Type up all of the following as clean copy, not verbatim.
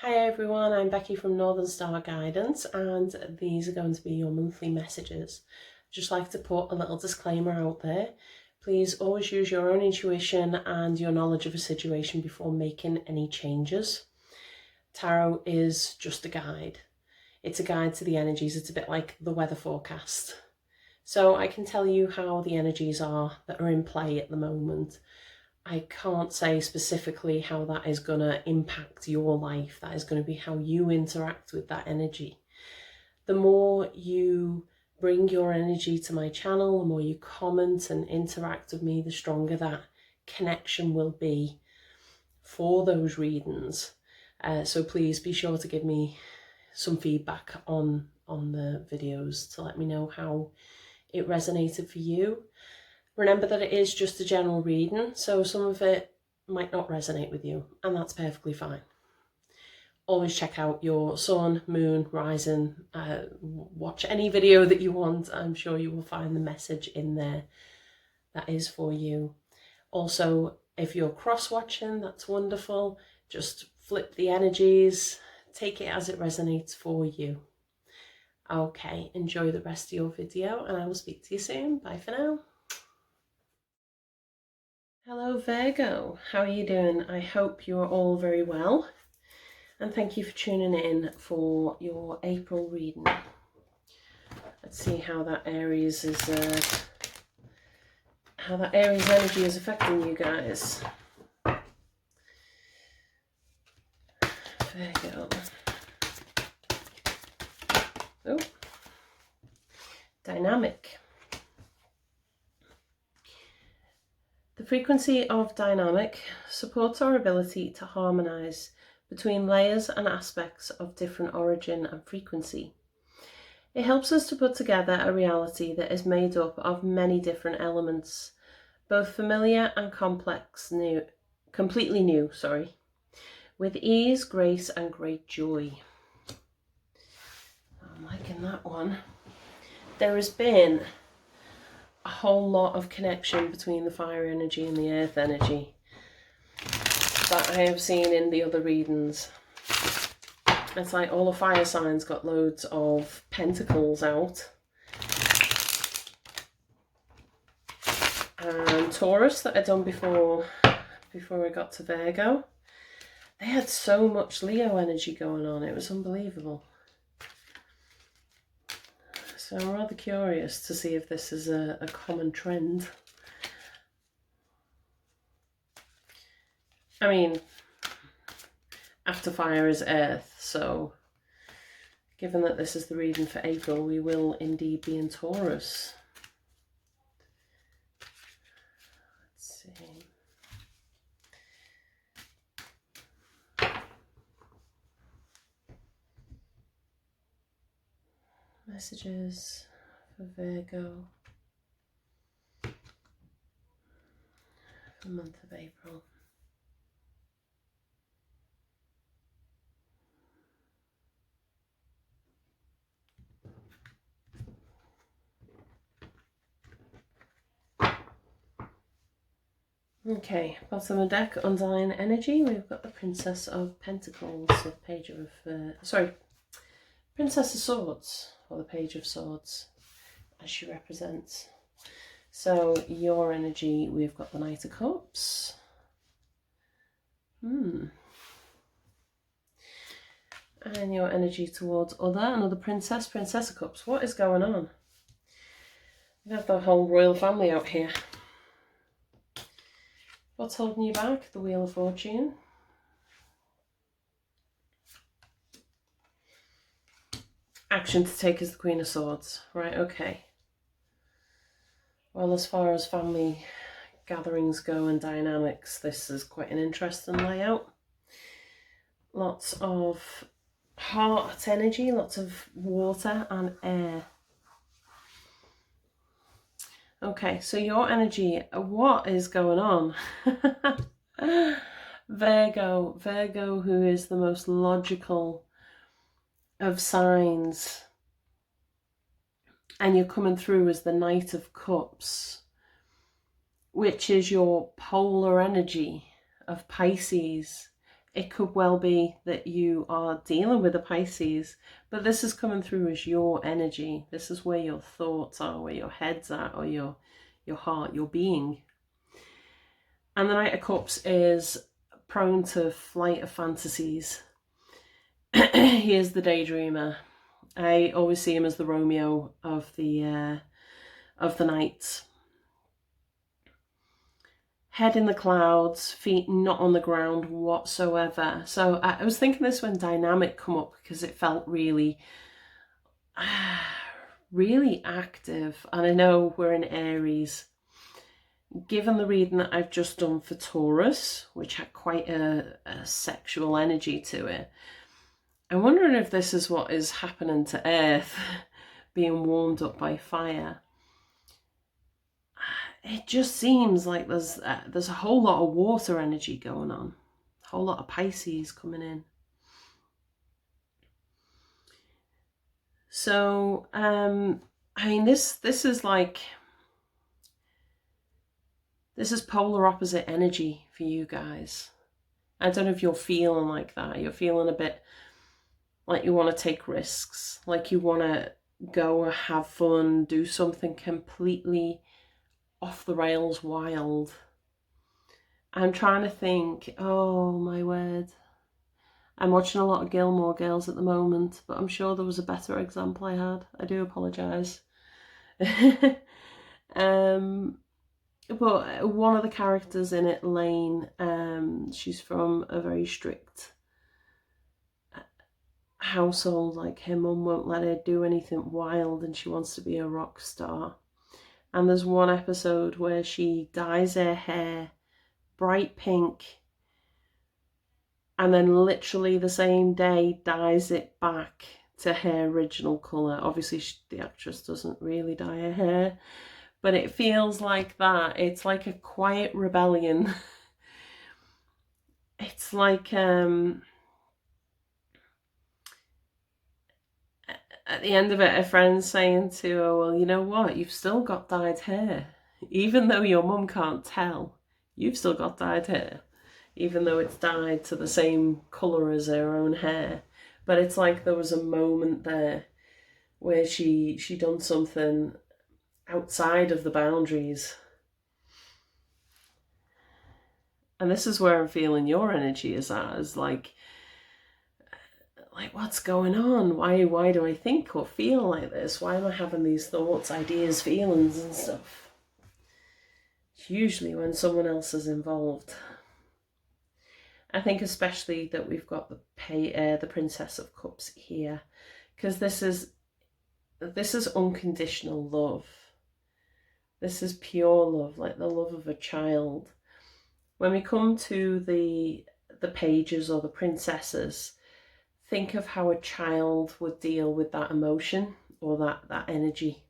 Hi everyone, I'm Becky from Northern Star Guidance, and these are going to be your monthly messages. I'd just like to put a little disclaimer out there. Please always use your own intuition and your knowledge of a situation before making any changes. Tarot is just a guide. It's a guide to the energies. It's a bit like the weather forecast. So I can tell you how the energies are that are in play at the moment. I can't say specifically how that is going to impact your life. That is going to be how you interact with that energy. The more you bring your energy to my channel, the more you comment and interact with me, the stronger that connection will be for those readings. So please be sure to give me some feedback on the videos to let me know how it resonated for you. Remember that it is just a general reading, so some of it might not resonate with you, and that's perfectly fine. Always check out your sun, moon, rising, watch any video that you want. I'm sure you will find the message in there that is for you. Also, if you're cross-watching, that's wonderful. Just flip the energies, take it as it resonates for you. Okay, enjoy the rest of your video, and I will speak to you soon. Bye for now. Hello Virgo, how are you doing? I hope you're all very well, and thank you for tuning in for your April reading. Let's see how that Aries energy is affecting you guys. Virgo. Oh, dynamic. The frequency of dynamic supports our ability to harmonize between layers and aspects of different origin and frequency. It helps us to put together a reality that is made up of many different elements, both familiar and completely new, with ease, grace, and great joy. I'm liking that one. There has been a whole lot of connection between the fire energy and the earth energy that I have seen in the other readings. It's like all the fire signs got loads of pentacles out, and Taurus that I'd done before I got to Virgo, they had so much Leo energy going on. It was unbelievable. So I'm rather curious to see if this is a common trend. I mean, after fire is earth, so given that this is the reading for April, we will indeed be in Taurus. Let's see. Messages for Virgo for the month of April. Okay, bottom of the deck, Undying Energy, we've got the Princess of Pentacles, the Page of, Princess of Swords, or the Page of Swords, as she represents. So your energy, we've got the Knight of Cups. And your energy towards another princess, Princess of Cups. What is going on? We have the whole royal family out here. What's holding you back? The Wheel of Fortune. Action to take is the Queen of Swords. Right, okay. Well, as far as family gatherings go and dynamics, this is quite an interesting layout. Lots of heart energy, lots of water and air. Okay, so your energy, what is going on? Virgo, who is the most logical of signs, and you're coming through as the Knight of Cups, which is your polar energy of Pisces. it could well be that you are dealing with a Pisces, but this is coming through as your energy. This is where your thoughts are, where your head's at, or your heart, your being. And the Knight of Cups is prone to flight of fantasies. He is the daydreamer. I always see him as the Romeo of the knights. Head in the clouds, feet not on the ground whatsoever. So I was thinking this when dynamic come up, because it felt really, really active. And I know we're in Aries. Given the reading that I've just done for Taurus, which had quite a sexual energy to it, I'm wondering if this is what is happening to Earth, being warmed up by fire. It just seems like there's a whole lot of water energy going on, a whole lot of Pisces coming in. So, I mean, this is like, this is polar opposite energy for you guys. I don't know if you're feeling like that. You're feeling a bit like you want to take risks, like you want to go and have fun, do something completely off the rails wild. I'm trying to think, oh my word. I'm watching a lot of Gilmore Girls at the moment, but I'm sure there was a better example I had. I do apologise. But one of the characters in it, Lane, she's from a very strict household. Like, her mum won't let her do anything wild and she wants to be a rock star. And there's one episode where she dyes her hair bright pink and then literally the same day dyes it back to her original colour. Obviously the actress doesn't really dye her hair, but it feels like that. It's like a quiet rebellion. It's like at the end of it, a friend saying to her, well, you know what, you've still got dyed hair. Even though your mum can't tell, you've still got dyed hair. Even though it's dyed to the same colour as her own hair. But it's like there was a moment there where she done something outside of the boundaries. And this is where I'm feeling your energy is at, is like what's going on? Why do I think or feel like this? Why am I having these thoughts, ideas, feelings and stuff? It's usually when someone else is involved. I think especially that we've got the Princess of Cups here, because this is unconditional love. This is pure love, like the love of a child. When we come to the pages or the princesses, think of how a child would deal with that emotion or that energy.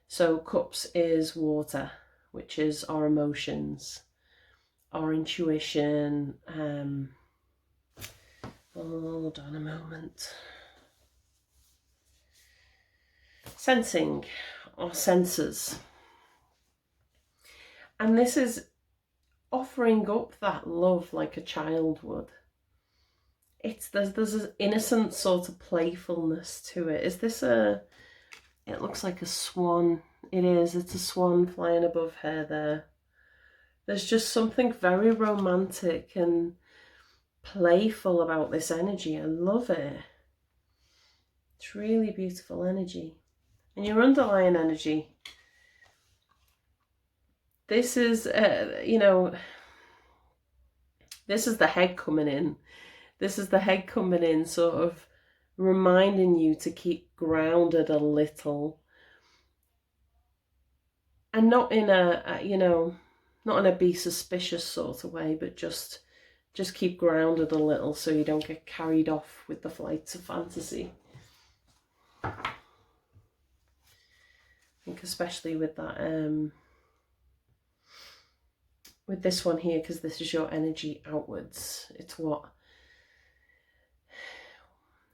So cups is water, which is our emotions, our intuition. Hold on a moment. Sensing, our senses. And this is offering up that love like a child would. There's an innocent sort of playfulness to it. Is this it looks like a swan. It is, it's a swan flying above her there. There's just something very romantic and playful about this energy. I love it. It's really beautiful energy. And your underlying energy, this is, this is the head coming in. This is the head coming in, sort of reminding you to keep grounded a little. And not in not in a be suspicious sort of way, but just keep grounded a little so you don't get carried off with the flights of fantasy. I think especially with that, with this one here, because this is your energy outwards. It's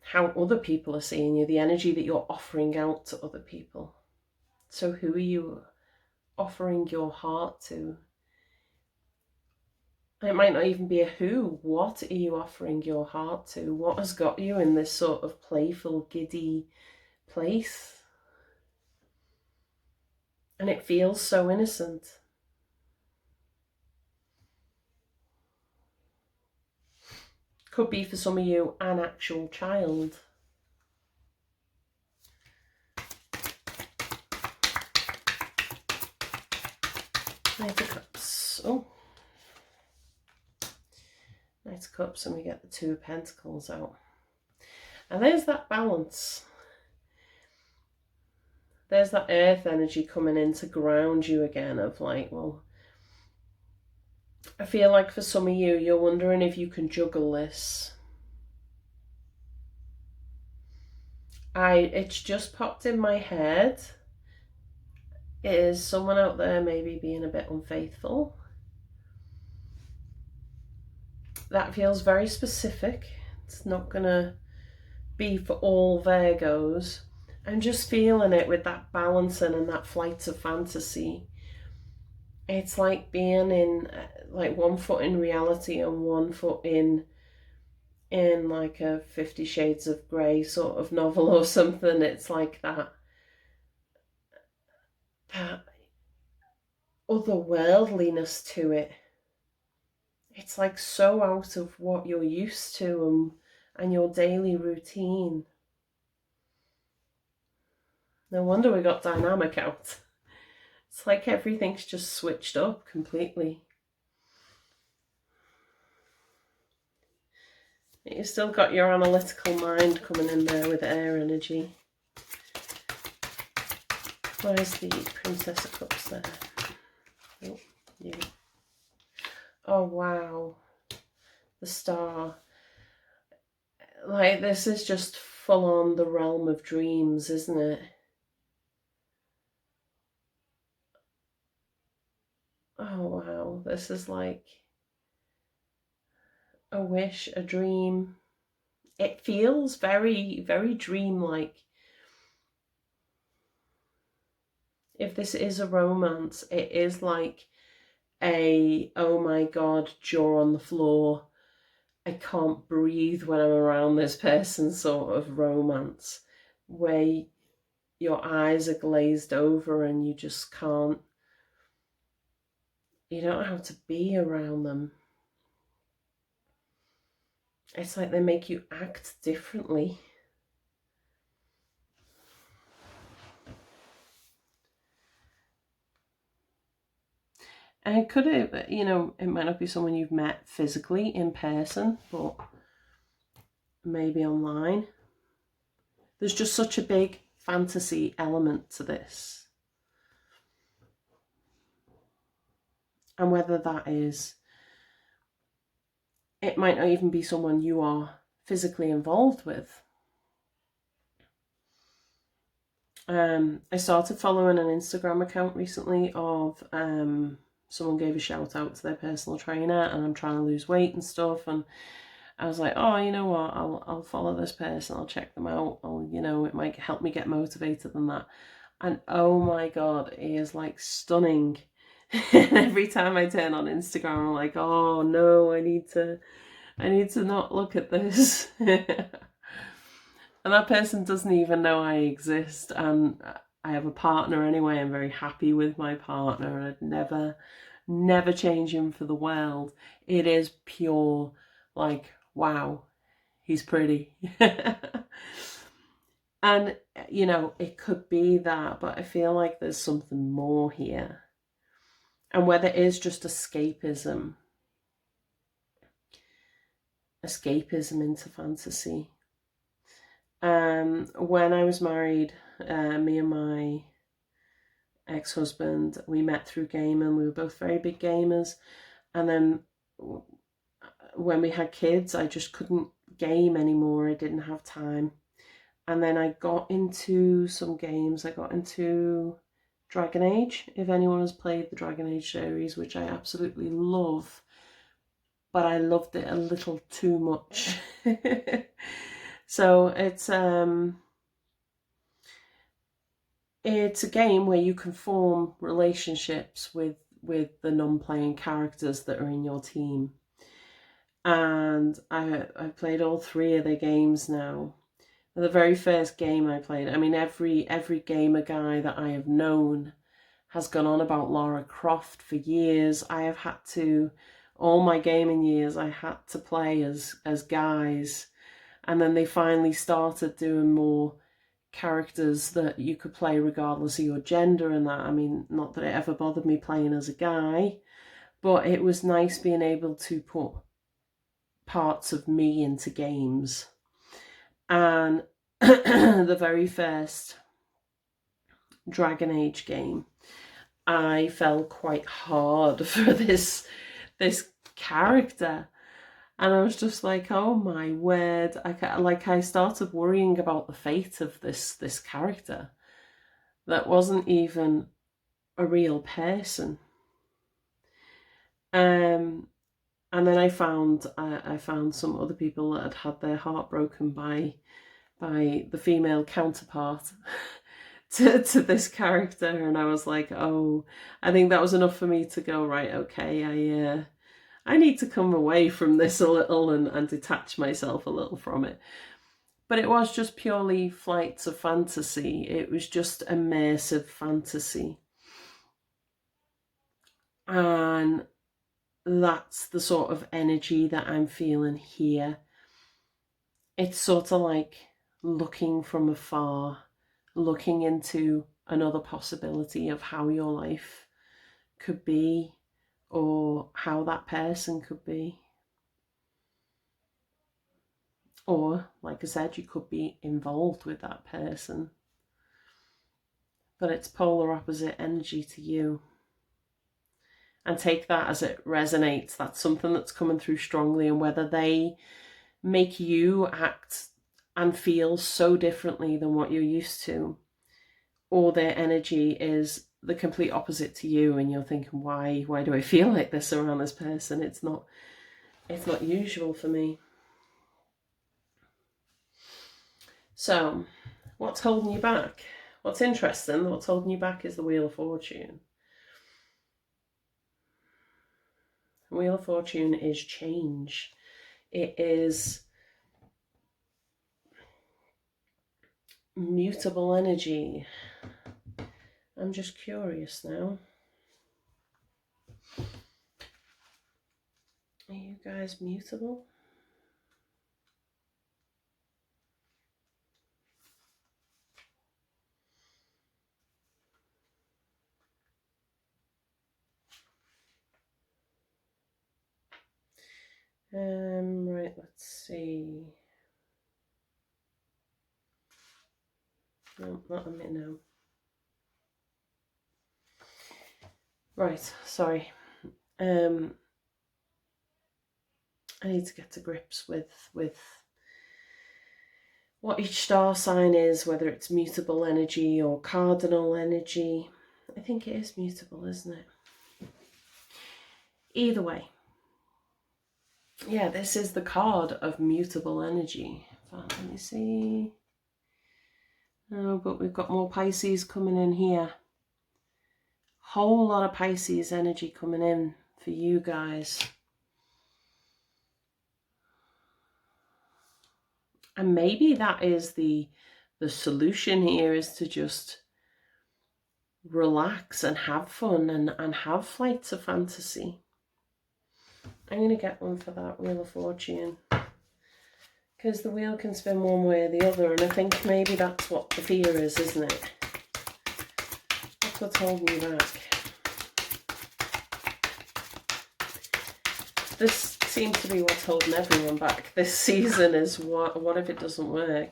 how other people are seeing you, the energy that you're offering out to other people. So who are you offering your heart to? It might not even be a who. What are you offering your heart to? What has got you in this sort of playful, giddy place? And it feels so innocent. Could be for some of you an actual child. Knight of Cups. Oh. Knight of Cups, and we get the Two of Pentacles out. And there's that balance. There's that earth energy coming in to ground you again of like, well, I feel like for some of you, you're wondering if you can juggle this. It's just popped in my head. Is someone out there maybe being a bit unfaithful? That feels very specific. It's not gonna be for all Virgos. I'm just feeling it with that balancing and that flight of fantasy. It's like being in like one foot in reality and one foot in like a 50 Shades of Grey sort of novel or something. It's like that otherworldliness to it. It's like so out of what you're used to and your daily routine. No wonder we got dynamic out. It's like everything's just switched up completely. You've still got your analytical mind coming in there with air energy. Where's the Princess of Cups there? Oh, you. Oh, wow. The Star. Like, this is just full on the realm of dreams, isn't it? Oh, wow. This is like a wish, a dream. It feels very, very dreamlike. If this is a romance, it is like a, oh my God, jaw on the floor, I can't breathe when I'm around this person sort of romance, where your eyes are glazed over and you just can't, you don't know how to be around them. It's like they make you act differently. And it could have, you know, it might not be someone you've met physically in person, but maybe online. There's just such a big fantasy element to this. And whether that is, it might not even be someone you are physically involved with. I started following an Instagram account recently of someone gave a shout out to their personal trainer, and I'm trying to lose weight and stuff, and I was like, oh, you know what, I'll follow this person, I'll check them out, you know, it might help me get motivated and that. And oh my God, he is like stunning. Every time I turn on Instagram, I'm like, oh no, I need to not look at this. And that person doesn't even know I exist, and I have a partner anyway. I'm very happy with my partner, and I'd never change him for the world. It is pure, like, wow, he's pretty. And, you know, it could be that, but I feel like there's something more here. And whether it is just escapism into fantasy. When I was married, me and my ex-husband, we met through gaming. We were both very big gamers. And then when we had kids, I just couldn't game anymore. I didn't have time. And then I got into some games. I got into Dragon Age, if anyone has played the Dragon Age series, which I absolutely love. But I loved it a little too much. So it's a game where you can form relationships with with the non-playing characters that are in your team. And I played all 3 of the games now. The very first game I played, I mean, every gamer guy that I have known has gone on about Lara Croft for years. I have had to, all my gaming years, I had to play as guys. And then they finally started doing more characters that you could play regardless of your gender and that. I mean, not that it ever bothered me playing as a guy, but it was nice being able to put parts of me into games. And the very first Dragon Age game, I fell quite hard for this character, and I was just like, oh my word. I started worrying about the fate of this character that wasn't even a real person. And then I found some other people that had their heart broken by the female counterpart to this character, and I was like, oh, I think that was enough for me to go, right, okay, I need to come away from this a little and detach myself a little from it. But it was just purely flights of fantasy. It was just immersive fantasy. And that's the sort of energy that I'm feeling here. It's sort of like looking from afar, looking into another possibility of how your life could be, or how that person could be. Or, like I said, you could be involved with that person. But it's polar opposite energy to you. And take that as it resonates. That's something that's coming through strongly, and whether they make you act and feel so differently than what you're used to, or their energy is the complete opposite to you, and you're thinking, why do I feel like this around this person? It's not usual for me. So what's holding you back? What's interesting, what's holding you back is the Wheel of Fortune. The Wheel of Fortune is change. It is mutable energy. I'm just curious now. Are you guys mutable? Right, let's see. No, not a minute now. Right, sorry. I need to get to grips with what each star sign is, whether it's mutable energy or cardinal energy. I think it is mutable, isn't it? Either way. Yeah, this is the card of mutable energy. Let me see. Oh, but we've got more Pisces coming in here. Whole lot of Pisces energy coming in for you guys. And maybe that is the solution here, is to just relax and have fun and have flights of fantasy. I'm going to get one for that Wheel of Fortune, because the wheel can spin one way or the other, and I think maybe that's what the fear is, isn't it? That's what's holding you back. This seems to be what's holding everyone back this season, is what if it doesn't work?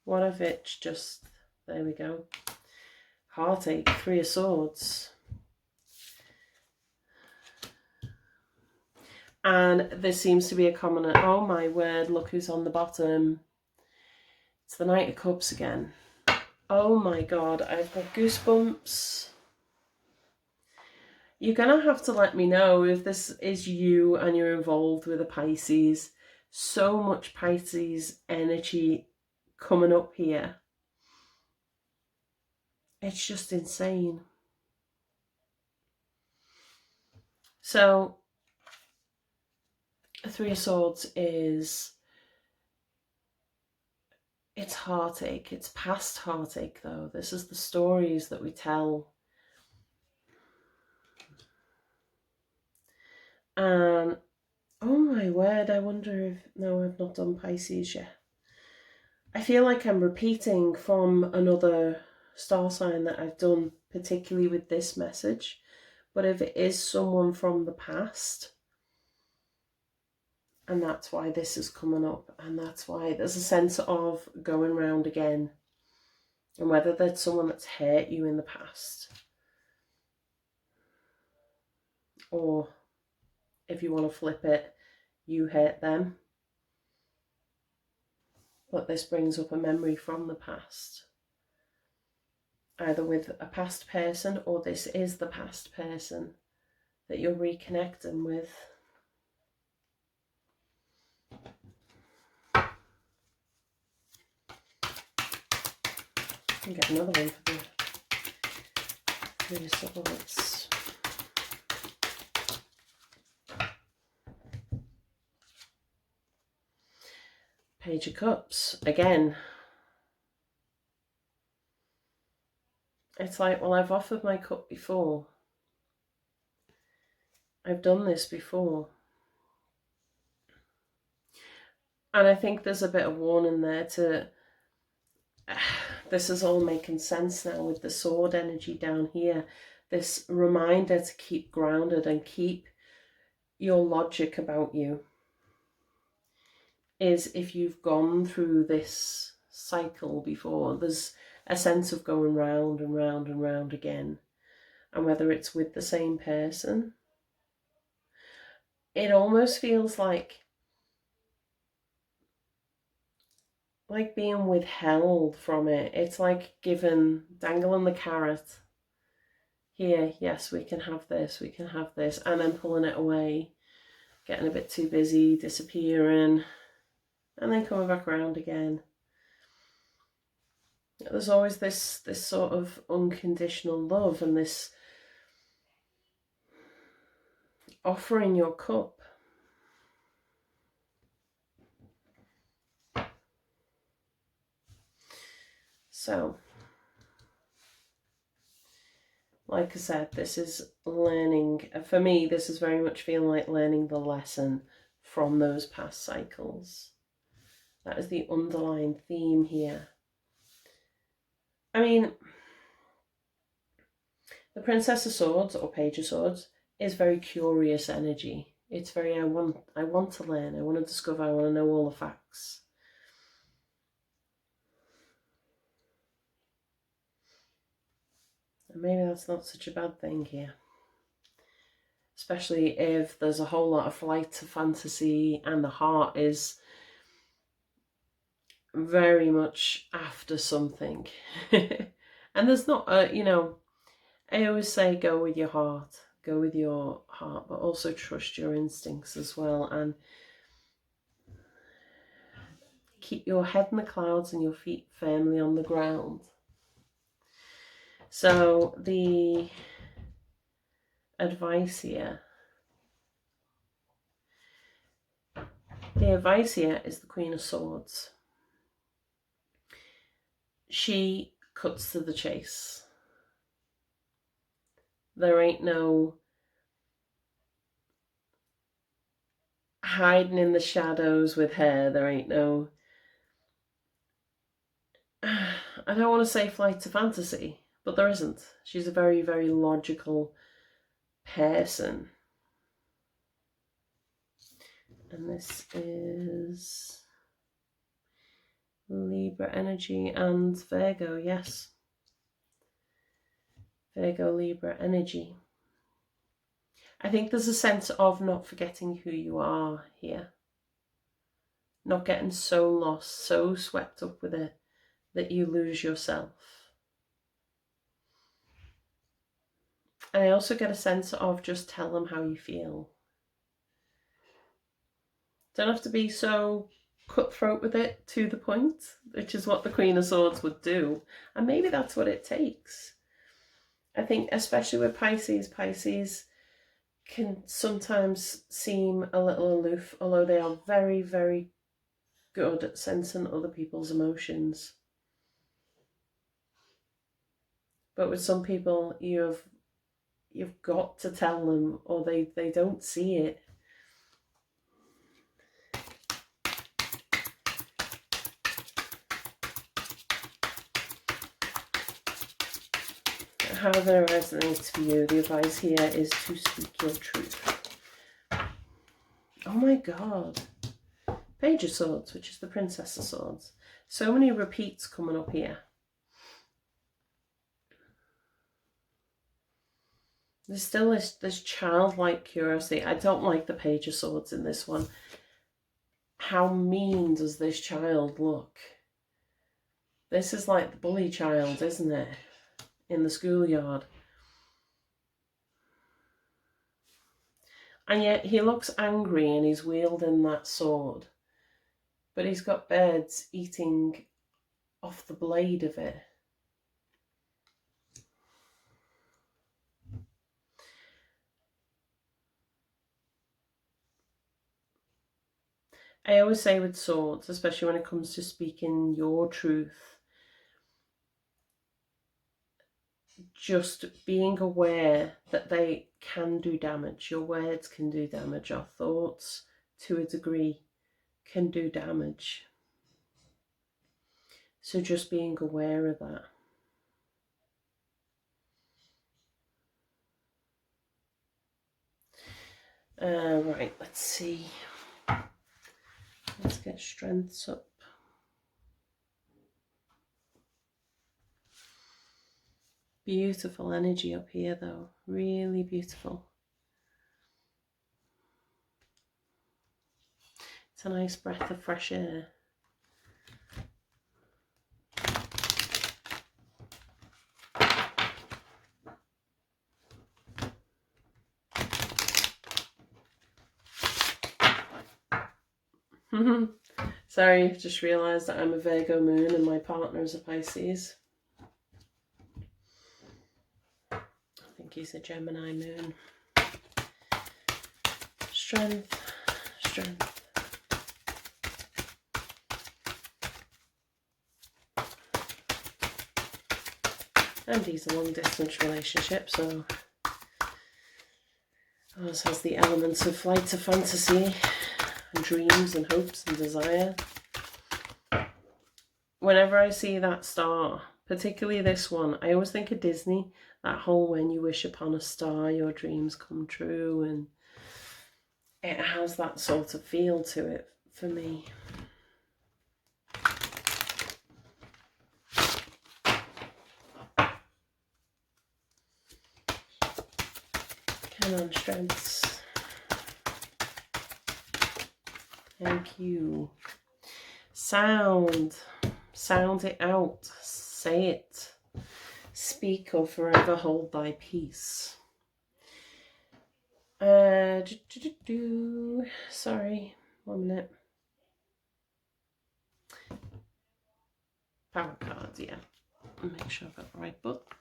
What if it's just, there we go. Heartache, 3 of Swords. And there seems to be a common, oh my word, look who's on the bottom. It's the Knight of Cups again. Oh my God, I've got goosebumps. You're going to have to let me know if this is you and you're involved with a Pisces. So much Pisces energy coming up here. It's just insane. So, a Three of Swords is, it's heartache. It's past heartache, though. This is the stories that we tell. And, oh my word, I wonder if... No, I've not done Pisces yet. I feel like I'm repeating from another star sign that I've done, particularly with this message. But if it is someone from the past, and that's why this is coming up, and that's why there's a sense of going round again. And whether that's someone that's hurt you in the past, or if you want to flip it, you hurt them. But this brings up a memory from the past, either with a past person, or this is the past person that you're reconnecting with. I can get another one for the Three of Swords. Page of Cups. Again, it's like, well, I've offered my cup before. I've done this before. And I think there's a bit of warning there to... This is all making sense now with the sword energy down here. This reminder to keep grounded and keep your logic about you. Is if you've gone through this cycle before, there's a sense of going round and round and round again. And whether it's with the same person, it almost feels like being withheld from it. It's like dangling the carrot. Here, yes, we can have this, we can have this, and then pulling it away, getting a bit too busy, disappearing, and then coming back around again. There's always this sort of unconditional love and this offering your cup. So, like I said, this is learning. For me, this is very much feeling like learning the lesson from those past cycles. That is the underlying theme here. I mean, the Princess of Swords or Page of Swords is very curious energy. It's very, I want to learn, I want to discover, I want to know all the facts. And maybe that's not such a bad thing here. Especially if there's a whole lot of flight to fantasy and the heart is very much after something. And there's not a, I always say go with your heart, but also trust your instincts as well, and keep your head in the clouds and your feet firmly on the ground. So the advice here is the Queen of Swords. She cuts to the chase. There ain't no hiding in the shadows with her. There ain't no, I don't want to say flight to fantasy, but there isn't. She's a very, very logical person. And this is Libra energy and Virgo, yes. Virgo, Libra energy. I think there's a sense of not forgetting who you are here. Not getting so lost, so swept up with it that you lose yourself. And I also get a sense of just tell them how you feel. Don't have to be so cutthroat with it, to the point, which is what the Queen of Swords would do. And maybe that's what it takes. I think especially with Pisces can sometimes seem a little aloof, although they are very, very good at sensing other people's emotions. But with some people, you've got to tell them, or they don't see it. How that resonates for you, the advice here is to speak your truth. Oh my God. Page of Swords, which is the Princess of Swords. So many repeats coming up here. There's still this childlike curiosity. I don't like the Page of Swords in this one. How mean does this child look? This is like the bully child, isn't it? In the schoolyard. And yet he looks angry and he's wielding that sword. But he's got birds eating off the blade of it. I always say with swords, especially when it comes to speaking your truth, just being aware that they can do damage. Your words can do damage. Our thoughts, to a degree, can do damage. So just being aware of that. Right, let's see. Let's get strengths up. Beautiful energy up here though, really beautiful. It's a nice breath of fresh air. Sorry, I've just realised that I'm a Virgo moon and my partner is a Pisces. I think he's a Gemini moon. Strength, strength. And he's a long distance relationship, so ours has the elements of flight of fantasy and dreams and hopes and desire. Whenever I see that star, particularly this one, I always think of Disney, that whole when you wish upon a star, your dreams come true, and it has that sort of feel to it for me. Come on, strengths. Thank you. Sound. Sound it out. Say it. Speak or forever hold thy peace. Sorry, 1 minute. Power cards, yeah. Make sure I've got the right book.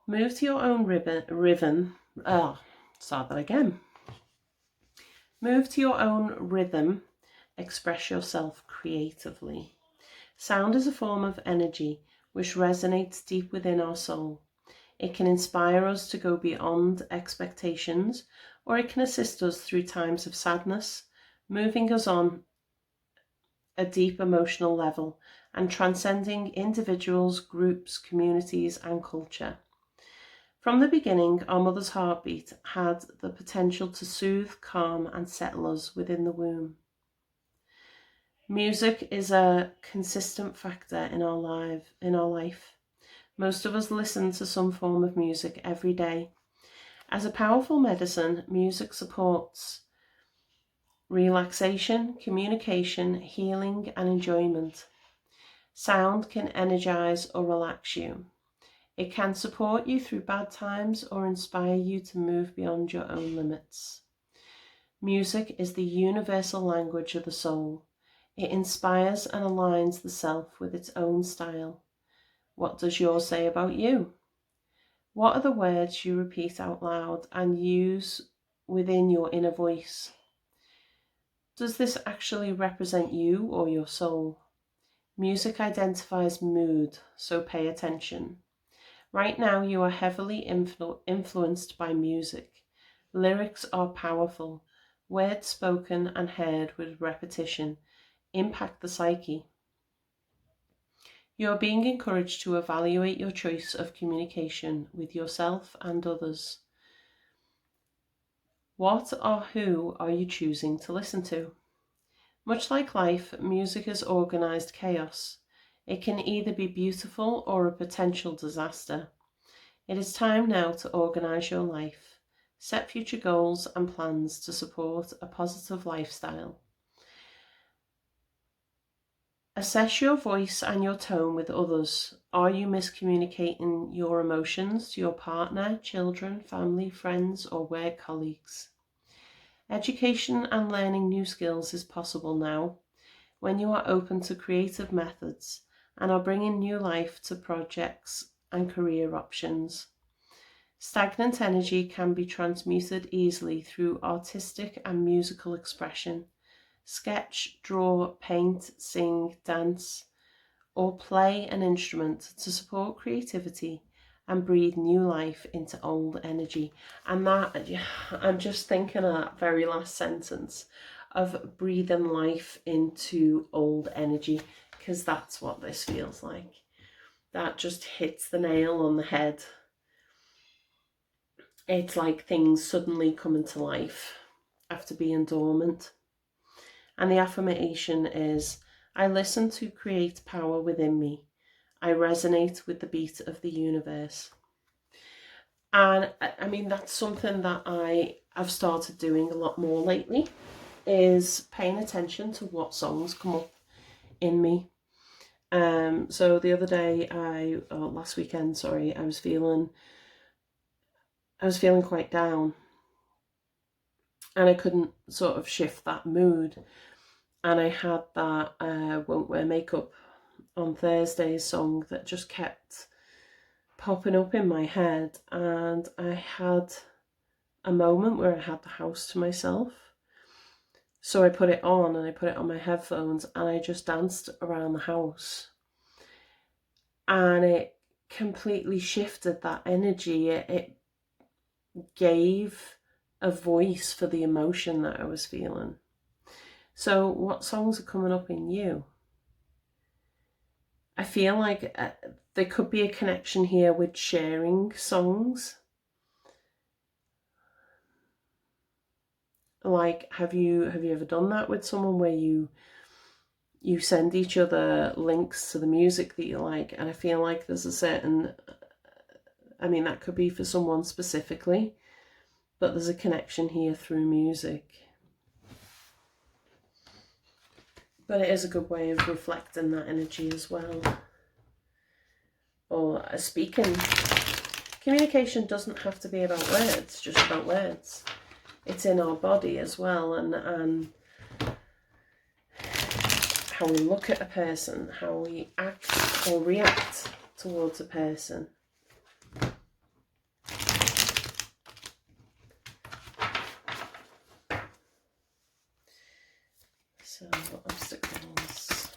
Move to your own rhythm. Start that again. Move to your own rhythm. Express yourself creatively. Sound is a form of energy which resonates deep within our soul. It can inspire us to go beyond expectations, or it can assist us through times of sadness, moving us on a deep emotional level and transcending individuals, groups, communities, and culture. From the beginning, our mother's heartbeat had the potential to soothe, calm, and settle us within the womb. Music is a consistent factor in our life. Most of us listen to some form of music every day. As a powerful medicine, music supports relaxation, communication, healing, and enjoyment. Sound can energize or relax you. It can support you through bad times or inspire you to move beyond your own limits. Music is the universal language of the soul. It inspires and aligns the self with its own style. What does yours say about you? What are the words you repeat out loud and use within your inner voice? Does this actually represent you or your soul? Music identifies mood, so pay attention. Right now you are heavily influenced by music. Lyrics are powerful. Words spoken and heard with repetition impact the psyche. You are being encouraged to evaluate your choice of communication with yourself and others. What or who are you choosing to listen to? Much like life, music is organized chaos. It can either be beautiful or a potential disaster. It is time now to organize your life, set future goals and plans to support a positive lifestyle. Assess your voice and your tone with others. Are you miscommunicating your emotions to your partner, children, family, friends, or work colleagues? Education and learning new skills is possible now when you are open to creative methods and are bringing new life to projects and career options. Stagnant energy can be transmuted easily through artistic and musical expression. Sketch, draw, paint, sing, dance, or play an instrument to support creativity and breathe new life into old energy. And that, I'm just thinking of that very last sentence of breathing life into old energy, because that's what this feels like. That just hits the nail on the head. It's like things suddenly coming to life after being dormant. And the affirmation is, I listen to create power within me. I resonate with the beat of the universe. And I mean, that's something that I've started doing a lot more lately, is paying attention to what songs come up in me. So the other day, last weekend, sorry, I was feeling quite down, and I couldn't sort of shift that mood. And I had that Won't Wear Makeup on Thursday's song that just kept popping up in my head, and I had a moment where I had the house to myself. So I put it on, and I put it on my headphones, and I just danced around the house. And it completely shifted that energy. It gave a voice for the emotion that I was feeling. So what songs are coming up in you? I feel like there could be a connection here with sharing songs. Like, have you ever done that with someone, where you send each other links to the music that you like? And I feel like there's a certain, I mean, that could be for someone specifically, but there's a connection here through music. But it is a good way of reflecting that energy as well. Or speaking. Communication doesn't have to be about words, just about words. It's in our body as well, and how we look at a person, how we act or react towards a person. So, obstacles.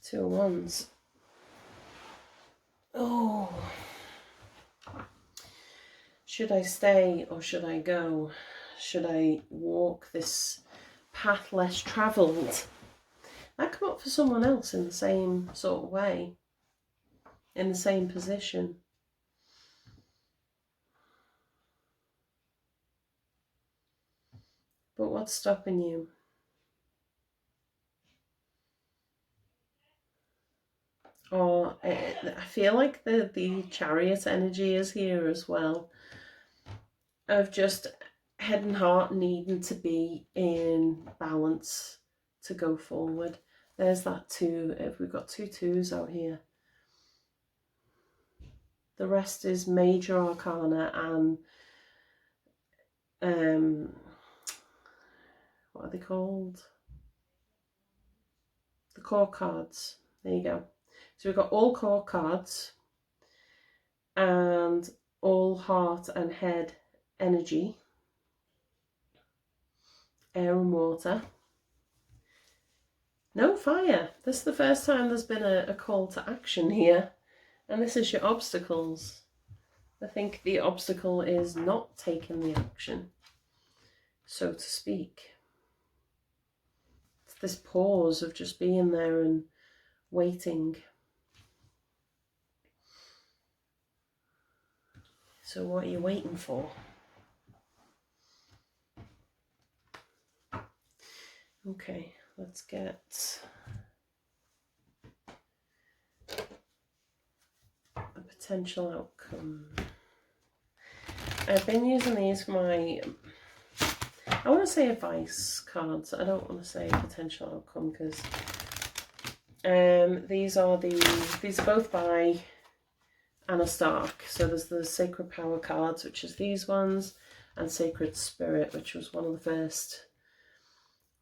Two of Wands. Oh. Should I stay or should I go? Should I walk this path less travelled? That come up for someone else in the same sort of way, in the same position. But what's stopping you? Or I feel like the Chariot energy is here as well, of just head and heart needing to be in balance to go forward. There's that 2. If we've got 2 2s out here. The rest is major arcana and what are they called? The core cards. There you go. So we've got all core cards and all heart and head energy, air and water. No fire. This is the first time there's been a call to action here. And this is your obstacles. I think the obstacle is not taking the action, so to speak. It's this pause of just being there and waiting. So what are you waiting for? Okay, let's get a potential outcome. I've been using these for my, I want to say advice cards. I don't want to say potential outcome because these are both by Anna Stark. So there's the Sacred Power cards, which is these ones, and Sacred Spirit, which was one of the first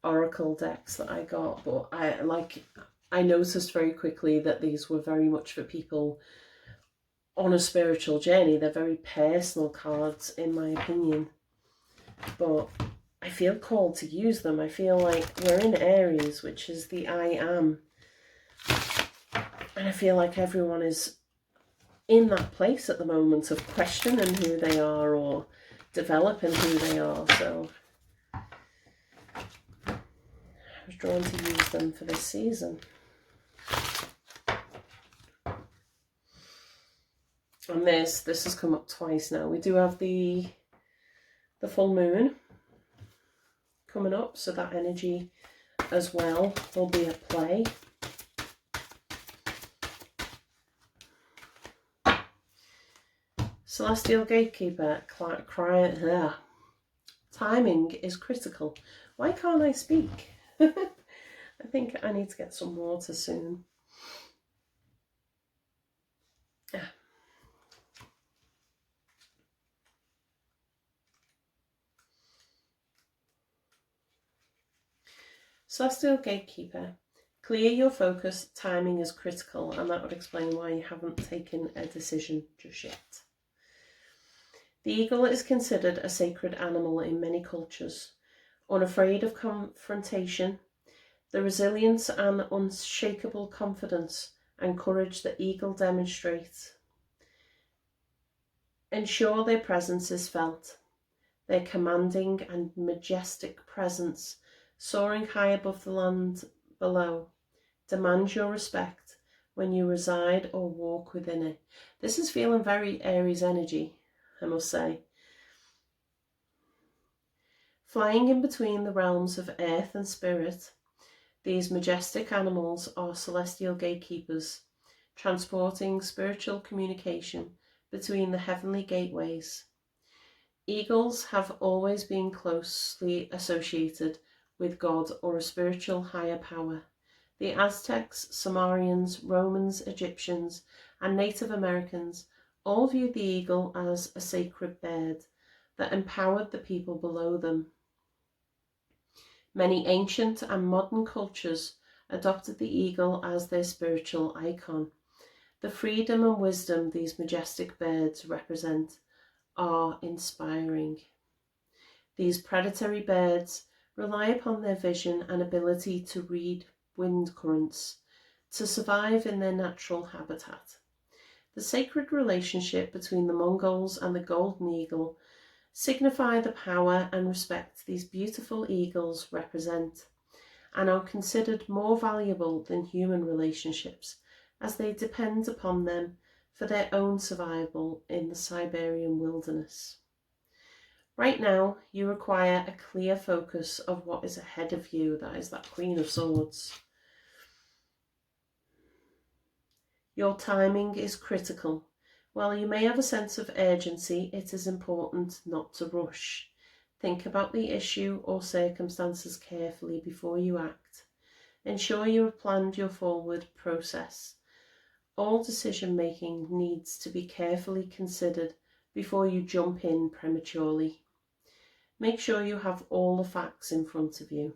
Oracle decks that I got. But I noticed very quickly that these were very much for people on a spiritual journey. They're very personal cards, in my opinion. But I feel called to use them. I feel like we're in Aries, which is the I am. And I feel like everyone is in that place at the moment of questioning who they are or developing who they are. So I was drawn to use them for this season. And this has come up twice now. We do have the full moon coming up, so that energy as well will be at play. Celestial Gatekeeper, timing is critical. Why can't I speak? I think I need to get some water soon. Celestial Gatekeeper, clear your focus, timing is critical, and that would explain why you haven't taken a decision just yet. The eagle is considered a sacred animal in many cultures. Unafraid of confrontation, the resilience and unshakable confidence and courage the eagle demonstrates ensure their presence is felt. Their commanding and majestic presence, soaring high above the land below, demands your respect when you reside or walk within it. This is feeling very Aries energy, I must say. Flying in between the realms of earth and spirit, these majestic animals are celestial gatekeepers, transporting spiritual communication between the heavenly gateways. Eagles have always been closely associated with God or a spiritual higher power. The Aztecs, Sumerians, Romans, Egyptians, and Native Americans all viewed the eagle as a sacred bird that empowered the people below them. Many ancient and modern cultures adopted the eagle as their spiritual icon. The freedom and wisdom these majestic birds represent are inspiring. These predatory birds rely upon their vision and ability to read wind currents to survive in their natural habitat. The sacred relationship between the Mongols and the golden eagle signify the power and respect these beautiful eagles represent, and are considered more valuable than human relationships as they depend upon them for their own survival in the Siberian wilderness. Right now, you require a clear focus of what is ahead of you. That is that Queen of Swords. Your timing is critical. While you may have a sense of urgency, it is important not to rush. Think about the issue or circumstances carefully before you act. Ensure you have planned your forward process. All decision making needs to be carefully considered before you jump in prematurely. Make sure you have all the facts in front of you.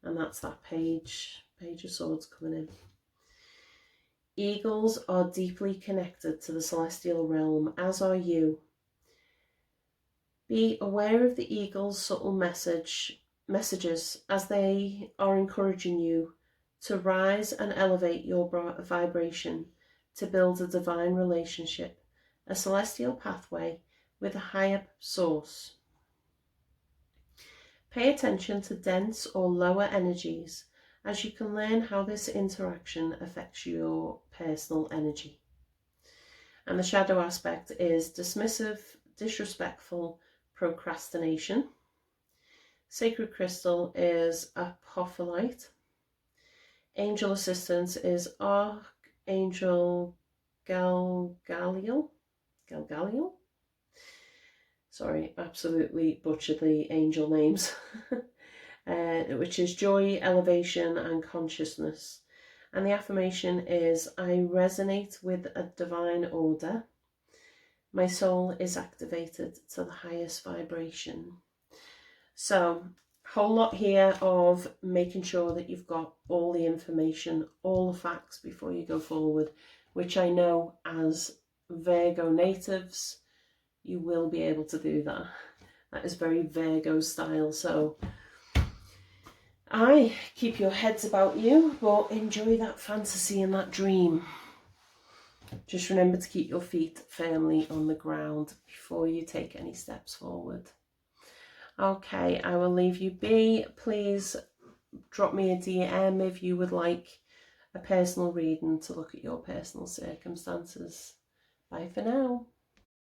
And that's that page of swords coming in. Eagles are deeply connected to the celestial realm, as are you. Be aware of the eagle's subtle messages as they are encouraging you to rise and elevate your vibration, to build a divine relationship, a celestial pathway with a higher source. Pay attention to dense or lower energies, as you can learn how this interaction affects your personal energy. And the shadow aspect is dismissive, disrespectful, procrastination. Sacred crystal is apophyllite. Angel assistance is Archangel Galgaliel. Sorry, absolutely butchered the angel names. Which is joy, elevation, and consciousness. And the affirmation is, I resonate with a divine order. My soul is activated to the highest vibration. So, whole lot here of making sure that you've got all the information, all the facts before you go forward, which I know as Virgo natives, you will be able to do that. That is very Virgo style. So I keep your heads about you, but enjoy that fantasy and that dream. Just remember to keep your feet firmly on the ground before you take any steps forward. Okay, I will leave you be. Please drop me a DM if you would like a personal reading to look at your personal circumstances. Bye for now.